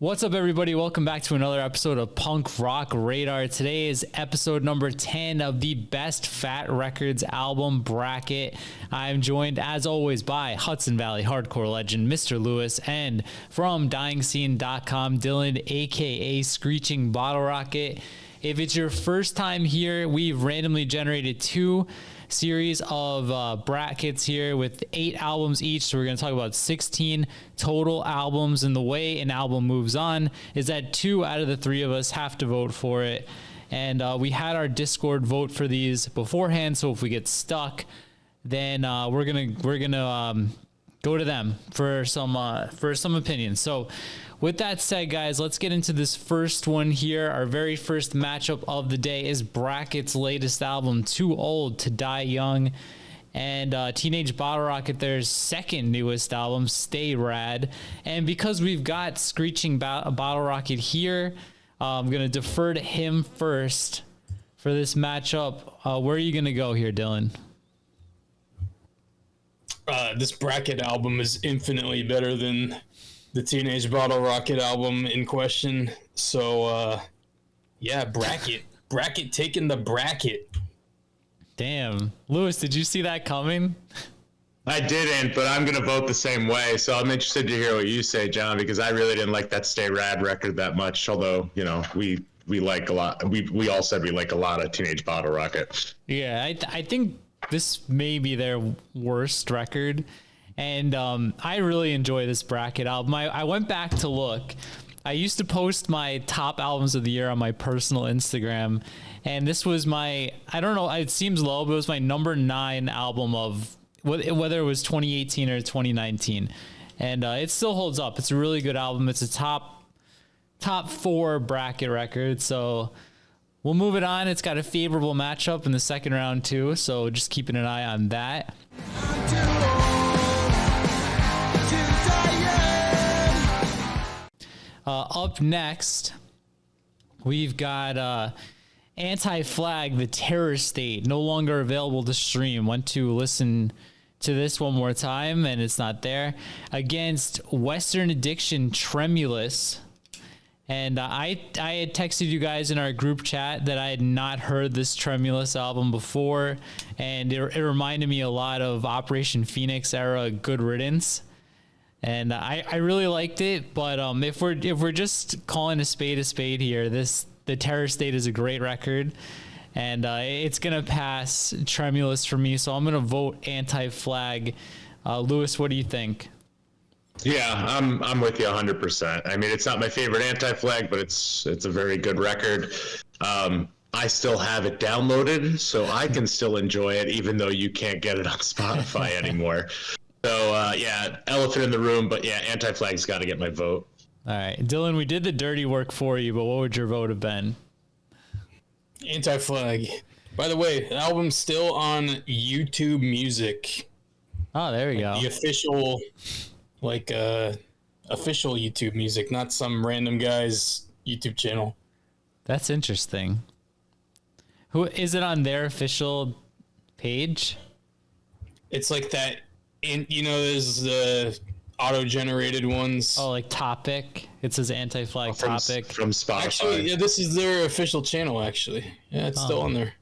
What's up, everybody? Welcome back to another episode of Punk Rock Radar. Today is episode number 10 of the Best Fat Records album bracket. I'm joined, as always, by Hudson Valley hardcore legend Mr. Lewis, and from DyingScene.com, Dylan, aka Screeching Bottle Rocket. If it's your first time here, we've randomly generated two series of brackets here with 8 albums each, so we're going to talk about 16 total albums, and the way an album moves on is that 2 out of the 3 of us have to vote for it, and we had our Discord vote for these beforehand, so if we get stuck, then we're gonna go to them for some opinions. So with that said, guys, let's get into this first one here. Our very first matchup of the day is Bracket's latest album, Too Old to Die Young, and Teenage Bottle Rocket, their second newest album, Stay Rad. And because we've got Screeching Bottle Rocket here, I'm going to defer to him first for this matchup. Where are you going to go here, Dylan? This Bracket album is infinitely better than the Teenage Bottle Rocket album in question. So, yeah, Bracket taking the bracket. Damn. Lewis, did you see that coming? I didn't, but I'm going to vote the same way. So I'm interested to hear what you say, John, because I really didn't like that Stay Rad record that much. Although, you know, we like a lot. We all said we like a lot of Teenage Bottle Rocket. Yeah, I think this may be their worst record. And I really enjoy this Bracket album. I went back to look. I used to post my top albums of the year on my personal Instagram. And this was my, I don't know, it seems low, but it was my number 9 album of, whether it was 2018 or 2019. And it still holds up. It's a really good album. It's a top 4 Bracket record. So we'll move it on. It's got a favorable matchup in the second round too. So just keeping an eye on that. Up next, we've got Anti-Flag, The Terror State, no longer available to stream. Went to listen to this one more time, and it's not there. Against Western Addiction, Tremulous. And I had texted you guys in our group chat that I had not heard this Tremulous album before, and it reminded me a lot of Operation Phoenix era Good Riddance. And I really liked it, but if we're just calling a spade here, the Terror State is a great record, and it's gonna pass Tremulous for me. So I'm gonna vote Anti-Flag. Lewis, what do you think? Yeah, I'm with you 100%. I mean, it's not my favorite Anti-Flag, but it's a very good record. I still have it downloaded, so I can still enjoy it, even though you can't get it on Spotify anymore. So, yeah, elephant in the room, but yeah, Anti-Flag's got to get my vote. All right, Dylan, we did the dirty work for you, but what would your vote have been? Anti-Flag. By the way, the album's still on YouTube Music. Oh, there we go. The official, official YouTube Music, not some random guy's YouTube channel. That's interesting. Who is it on their official page? It's like that. And there's the auto-generated ones. Oh, like Topic. It says Anti-Flag Topic from Spotify. Actually, yeah, this is their official channel. Actually, yeah, it's still on there.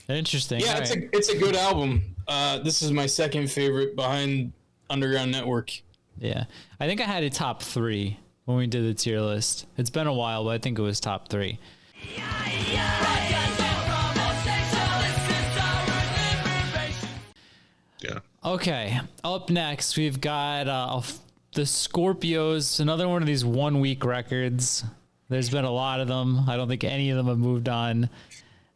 Interesting. Yeah, it's a good album. This is my second favorite behind Underground Network. Yeah, I think I had a top 3 when we did the tier list. It's been a while, but I think it was top 3. Yeah. Okay, up next we've got the Scorpios, another one of these 1 week records. There's been a lot of them. I don't think any of them have moved on.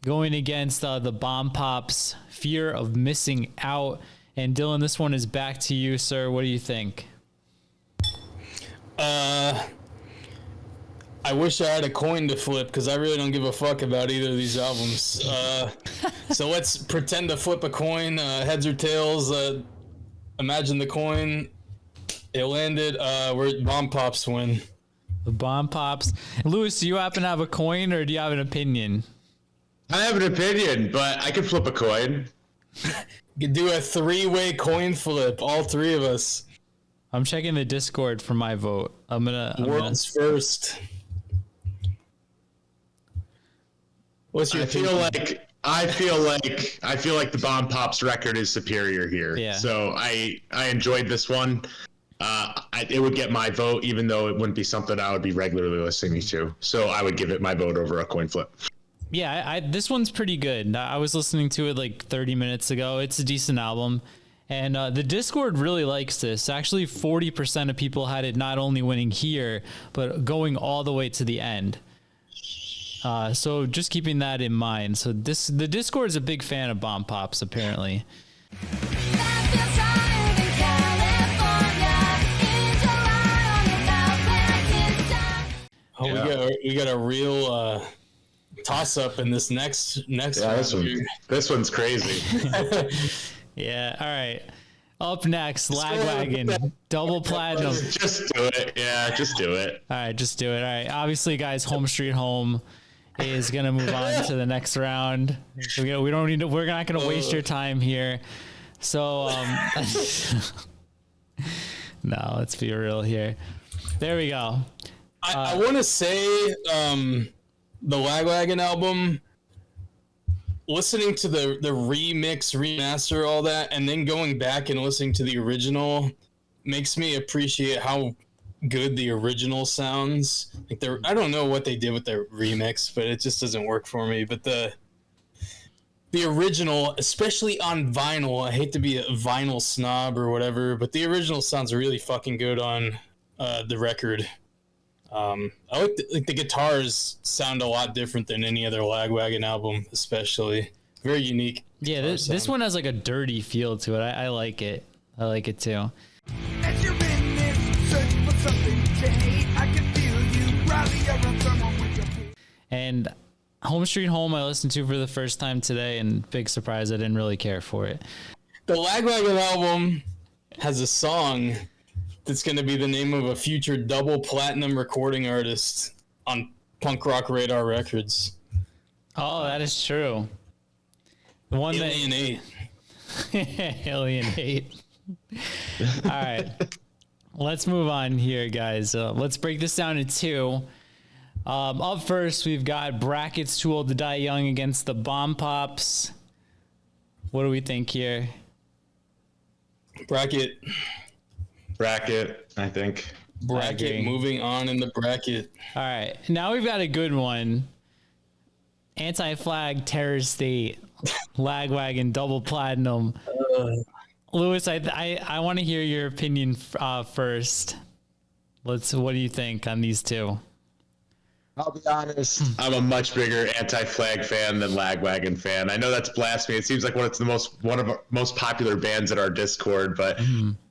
Going against the Bomb Pops, Fear of Missing Out. And Dylan, this one is back to you, sir. What do you think? I wish I had a coin to flip, because I really don't give a fuck about either of these albums. So let's pretend to flip a coin, heads or tails. Imagine the coin. It landed. Where Bomb Pops win. The Bomb Pops. Lewis, do you happen to have a coin, or do you have an opinion? I have an opinion, but I could flip a coin. You could do a 3-way coin flip, all 3 of us. I'm checking the Discord for my vote. I'm gonna World's first. What's your I feel like the Bomb Pops record is superior here. Yeah. So I enjoyed this one. It would get my vote, even though it wouldn't be something I would be regularly listening to. So I would give it my vote over a coin flip. Yeah, this one's pretty good. I was listening to it like 30 minutes ago. It's a decent album. And the Discord really likes this. Actually, 40% of people had it not only winning here, but going all the way to the end. So just keeping that in mind. So the Discord is a big fan of Bomb Pops, apparently. Oh, yeah. we got a real toss up in this next round. This one's crazy. Yeah, all right. Up next, Lagwagon, double platinum. Just do it. Yeah, just do it. All right, just do it. All right. Obviously, guys, Home Street Home is gonna move on to the next round. We don't need to. We're not gonna waste your time here. So, no, let's be real here. There we go. I want to say the Lagwagon album. Listening to the remix, remaster, all that, and then going back and listening to the original makes me appreciate how good the original sounds. Like I don't know what they did with their remix, but it just doesn't work for me. But the original, especially on vinyl, I hate to be a vinyl snob or whatever, but the original sounds really fucking good on the record. I like the guitars sound a lot different than any other Lagwagon album, especially very unique. Yeah, this one has like a dirty feel to it. I like it. I like it too. And Home Street Home I listened to for the first time today, and big surprise, I didn't really care for it. The Lagwagon album has a song that's going to be the name of a future double platinum recording artist on Punk Rock Radar Records. Oh, that is true. The one Alienate. Alienate. All right. Let's move on here, guys. Let's break this down to two. Up first, we've got Brackets Too Old to Die Young against the Bomb Pops. What do we think here? Bracket, I think. Bracket, moving on in the bracket. All right. Now we've got a good one. Anti-Flag, Terror State, Lagwagon, double platinum. Lewis, I want to hear your opinion first. What do you think on these two? I'll be honest. I'm a much bigger Anti-Flag fan than Lagwagon fan. I know that's blasphemy. It seems like one of our most popular bands at our Discord, but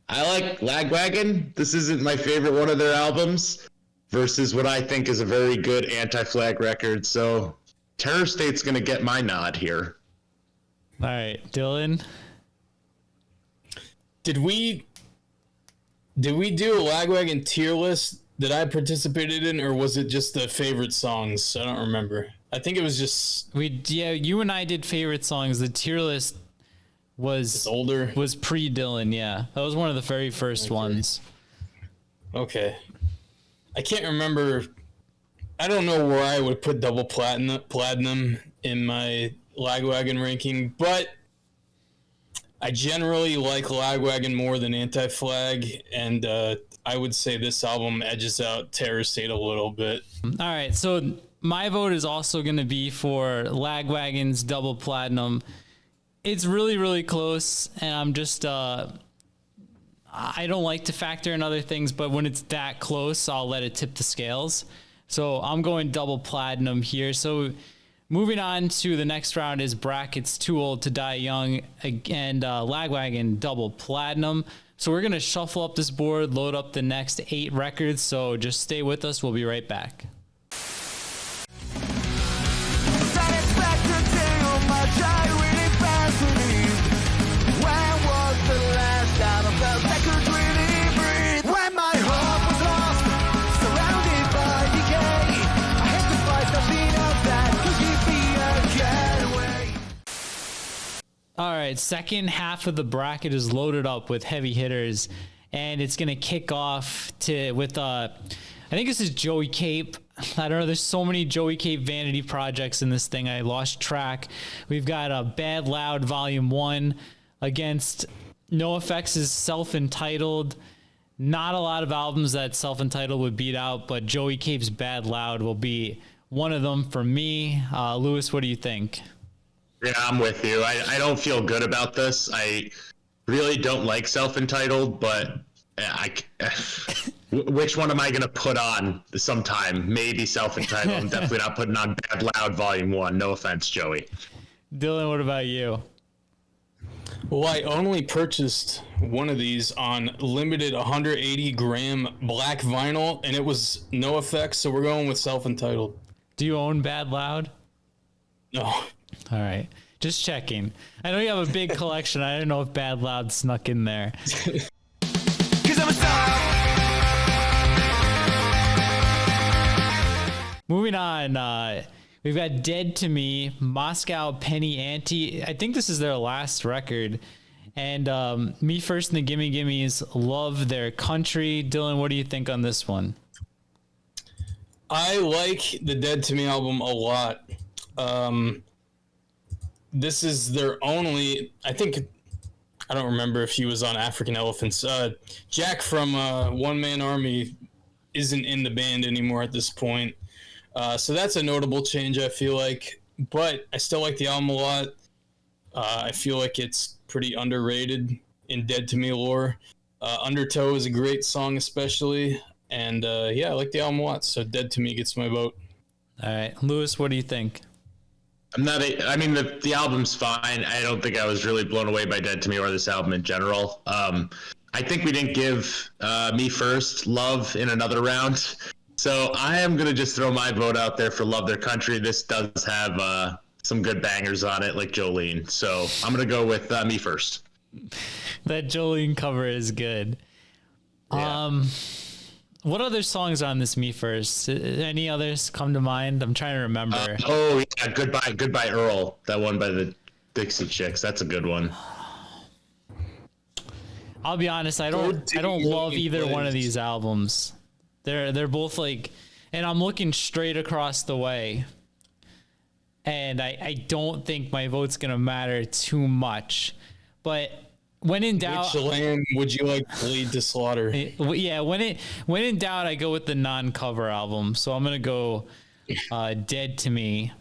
I like Lagwagon. This isn't my favorite one of their albums versus what I think is a very good Anti-Flag record. So Terror State's going to get my nod here. All right, Dylan. Did we do a Lagwagon tier list that I participated in, or was it just the favorite songs? I don't remember. I think it was just you and I did favorite songs. The tier list was older. Was pre-Dylan, yeah. That was one of the very first ones. Okay. I can't remember. I don't know where I would put double platinum in my Lagwagon ranking, but I generally like Lagwagon more than Anti-Flag, and I would say this album edges out Terror State a little bit. All right, so my vote is also going to be for Lagwagon's double platinum. It's really, really close, and I'm just I don't like to factor in other things, but when it's that close, I'll let it tip the scales. So I'm going double platinum here. So moving on to the next round is Brackets Too Old to Die Young and Lagwagon double platinum. So we're going to shuffle up this board, load up the next 8 records. So just stay with us. We'll be right back. All right, second half of the bracket is loaded up with heavy hitters. and it's gonna kick off with I think this is Joey Cape. I don't know. There's so many Joey Cape vanity projects in this thing. I lost track. We've got a Bad Loud Volume 1 against NoFX's Self-Entitled. Not a lot of albums that Self-Entitled would beat out, but Joey Cape's Bad Loud will be one of them for me. Lewis, what do you think? Yeah, I'm with you. I don't feel good about this. I really don't like Self-Entitled, but which one am I going to put on sometime? Maybe Self-Entitled. I'm definitely not putting on Bad Loud Volume 1. No offense, Joey. Dylan, what about you? Well, I only purchased one of these on limited 180 gram black vinyl, and it was no effects, so we're going with Self-Entitled. Do you own Bad Loud? No. All right. Just checking. I know you have a big collection. I don't know if Bad Loud snuck in there. 'Cause I'm a star. Moving on, we've got Dead to Me, Moscow Penny Ante. I think this is their last record. And Me First and the Gimme Gimmes love their country. Dylan, what do you think on this one? I like the Dead to Me album a lot. This is their only, I don't remember if he was on African Elephants. Jack from One Man Army isn't in the band anymore at this point. So that's a notable change, I feel like. But I still like the album a lot. I feel like it's pretty underrated in Dead to Me lore. Undertow is a great song, especially. And yeah, I like the album a lot. So Dead to Me gets my vote. All right. Lewis, what do you think? The album's fine. I don't think I was really blown away by Dead to Me or this album in general. I think we didn't give Me First love in another round. So I am going to just throw my vote out there for Love Their Country. This does have some good bangers on it, like Jolene. So I'm going to go with Me First. That Jolene cover is good. Yeah. What other songs on this Me First? Any others come to mind? I'm trying to remember. Goodbye Earl. That one by the Dixie Chicks. That's a good one. I'll be honest, I don't love either one of these albums. They're both like, and I'm looking straight across the way, and I don't think my vote's gonna matter too much. But when in doubt, which land would you like to lead to slaughter? Yeah, when in doubt, I go with the non-cover album. So I'm gonna go Dead to Me.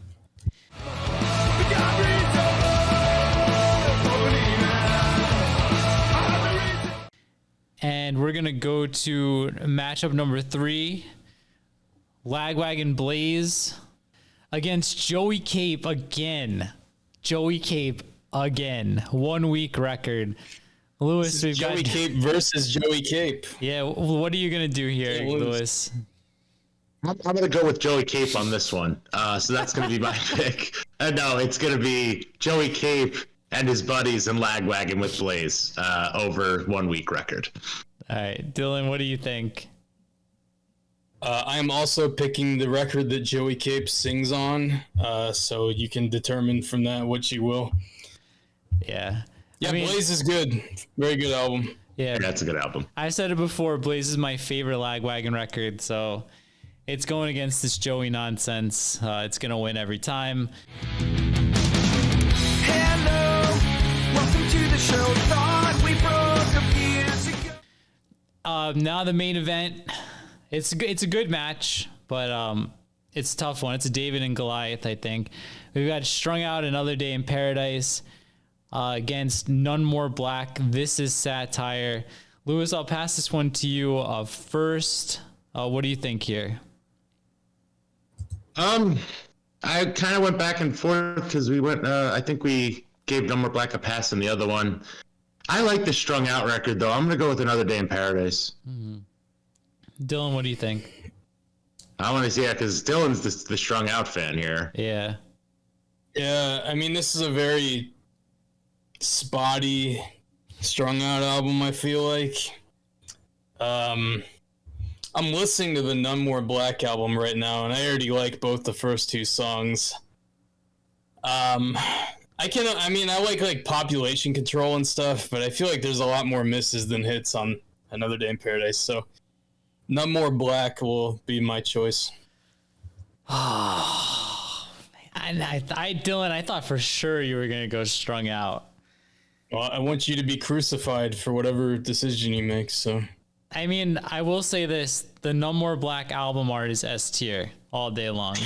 And we're going to go to matchup number 3, Lagwagon Blaze against Joey Cape again. Joey Cape again. 1 week record. Lewis, we've Joey got Cape versus Joey Cape. Yeah, what are you going to do here, Lewis? I'm going to go with Joey Cape on this one. So that's going to be my pick. No, it's going to be Joey Cape and his buddies in Lagwagon with Blaze over 1 week record. All right, Dylan, what do you think? I am also picking the record that Joey Cape sings on, so you can determine from that what you will. Yeah. Yeah, Blaze is good. Very good album. Yeah, that's a good album. I said it before, Blaze is my favorite Lagwagon record, so it's going against this Joey nonsense. It's going to win every time. Hello, welcome to the show. Thought we broke up years ago. Now the main event. It's a good match, but it's a tough one. It's a David and Goliath, I think. We've got Strung Out Another Day in Paradise against None More Black. This is Satire. Lewis, I'll pass this one to you first. What do you think here? I kind of went back and forth because we went. I think we gave None More Black a pass on the other one. I like the Strung Out record though. I'm gonna go with Another Day in Paradise. Mm-hmm. Dylan, what do you think? I want to see it because Dylan's the Strung Out fan here. Yeah. Yeah, I mean, this is a very spotty, Strung Out album, I feel like. I'm listening to the None More Black album right now, and I already like both the first two songs. I like Population Control and stuff, but I feel like there's a lot more misses than hits on Another Day in Paradise. So None More Black will be my choice. Dylan, I thought for sure you were gonna go Strung Out. Well, I want you to be crucified for whatever decision you make. So, I mean, I will say this: the None More Black album art is S tier all day long.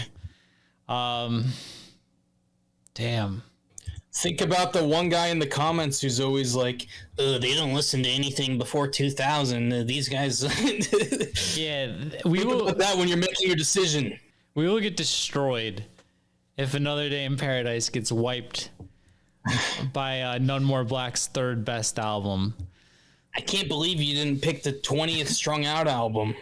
Damn. think about the one guy in the comments who's always like, they don't listen to anything before 2000. These guys. Yeah, Think about that when you're making your decision. We will get destroyed if Another Day in Paradise gets wiped by None More Black's third best album. I can't believe you didn't pick the 20th Strung Out album.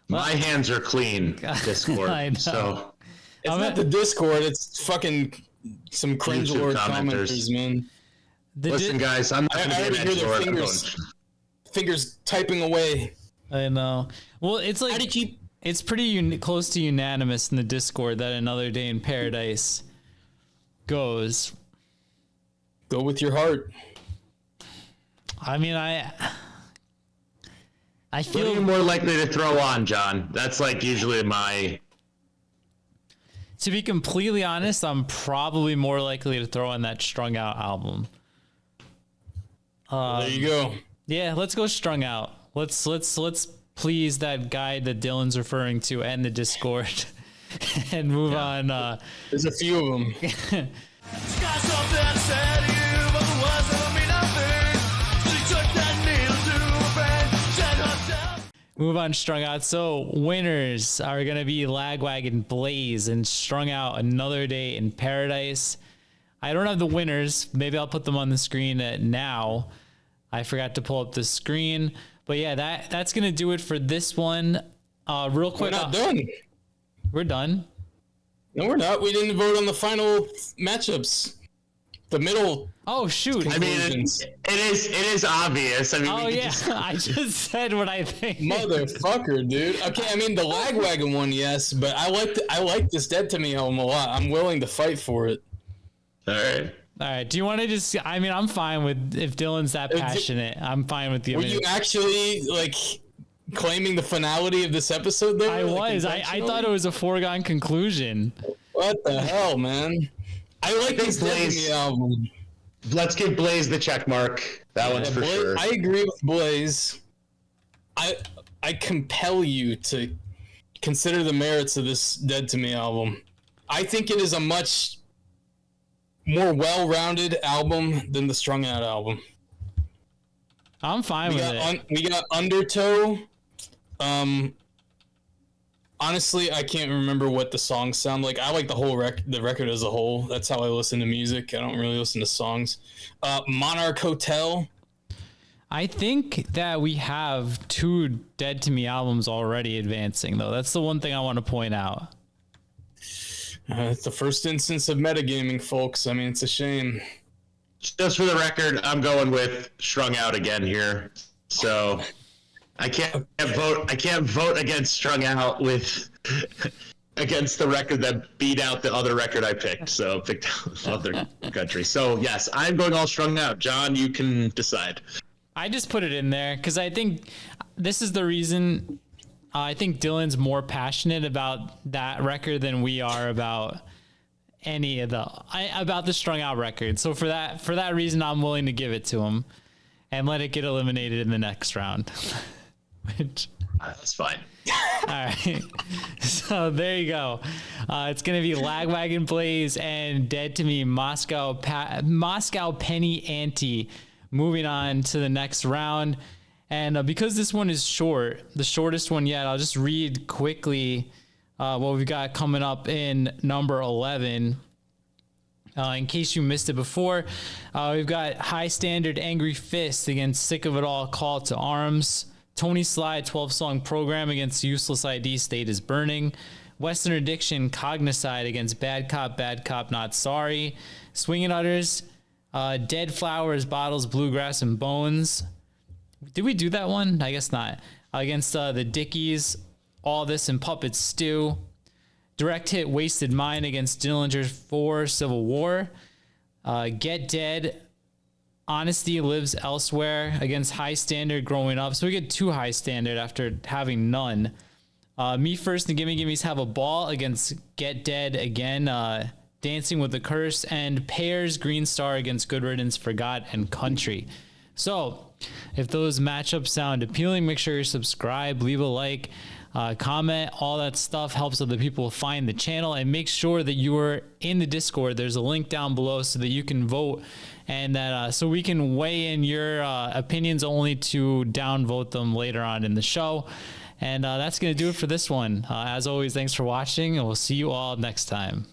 My hands are clean, Discord. I know. So It's not the Discord. It's fucking some cringe YouTube lord commenters. commenters, man. listen, guys, I'm not I going to already be an hear their expert. I'm going. fingers typing away. I know. Well, it's like How did you? it's pretty close to unanimous in the Discord that Another Day in Paradise goes. Go with your heart. I mean, I What are you feel, more likely to throw on, John? That's like usually my. to be completely honest, I'm probably more likely to throw on that Strung Out album. There you go. Yeah, let's go Strung Out. Let's please that guy that Dylan's referring to and the Discord and move on. There's a few of them. Got something said to you, but it wasn't me nothing. She took that needle to her brain, said herself. Move on, Strung Out. So winners are gonna be Lagwagon Blaze and Strung Out Another Day in Paradise. I don't have the winners. Maybe I'll put them on the screen now. I forgot to pull up the screen, but yeah, that's gonna do it for this one. Real We're quick, not done. we're done. No, we're not. We didn't vote on the final matchups. The middle. Oh shoot! I mean, Conclusions. it is obvious. I mean, Oh we could yeah, just- I just said what I think. Motherfucker, dude. Okay, I mean the Lagwagon one, yes, but I like this Dead to Me album a lot. I'm willing to fight for it. all right. All right. Do you want to just? I mean, I'm fine with if Dylan's that passionate. I'm fine with the. Were you actually like claiming the finality of this episode? Though, I Like, was. I thought it was a foregone conclusion. What the hell, man? I like this Dead to Blaze- Me album. Let's give Blaze the check mark. That one's for Blaze- sure. I agree with Blaze. I compel you to consider the merits of this Dead to Me album. I think it is a much more well-rounded album than the Strung Out album. I'm fine with it. We got Undertow. Honestly, I can't remember what the songs sound like. I like the whole the record as a whole. That's how I listen to music. I don't really listen to songs. Monarch Hotel. I think that we have 2 Dead to Me albums already advancing, though. That's the one thing I want to point out. It's the first instance of metagaming, folks. I mean, it's a shame. Just for the record, I'm going with Strung Out again here. So I can't vote. I can't vote against Strung Out with against the record that beat out the other record I picked. So picked other country. So yes, I'm going all Strung Out. John, you can decide. I just put it in there because I think this is the reason. I think Dylan's more passionate about that record than we are about any of about the Strung Out record. So for that reason, I'm willing to give it to him and let it get eliminated in the next round. Which, That's fine. all right. So there you go. It's gonna be Lagwagon Blaze and Dead to Me Moscow Penny Ante. Moving on to the next round. And because this one is short, the shortest one yet, I'll just read quickly what we've got coming up in number 11. In case you missed it before, we've got High Standard Angry Fist against Sick of It All Call to Arms. Tony Sly 12-song program against Useless ID State is Burning. Western Addiction Cognicide against Bad Cop Not Sorry. Swingin' Utters, Dead Flowers, Bottles, Bluegrass, and Bones. Did we do that one? I guess not. Against the Dickies, All This and Puppet Stew. Direct Hit Wasted Mind against Dillinger's 4 Civil War. Get Dead, Honesty Lives Elsewhere against High Standard Growing Up. So we get 2 High Standard after having none. Me First and Gimme Gimme's Have a Ball against Get Dead again. Dancing with the Curse, and Pairs Green Star against Good Riddance, Forgot, and Country. So if those matchups sound appealing, make sure you subscribe, leave a like, comment. All that stuff helps other people find the channel, and make sure that you are in the Discord. There's a link down below so that you can vote, and that so we can weigh in your opinions only to downvote them later on in the show. And that's going to do it for this one. As always, thanks for watching, and we'll see you all next time.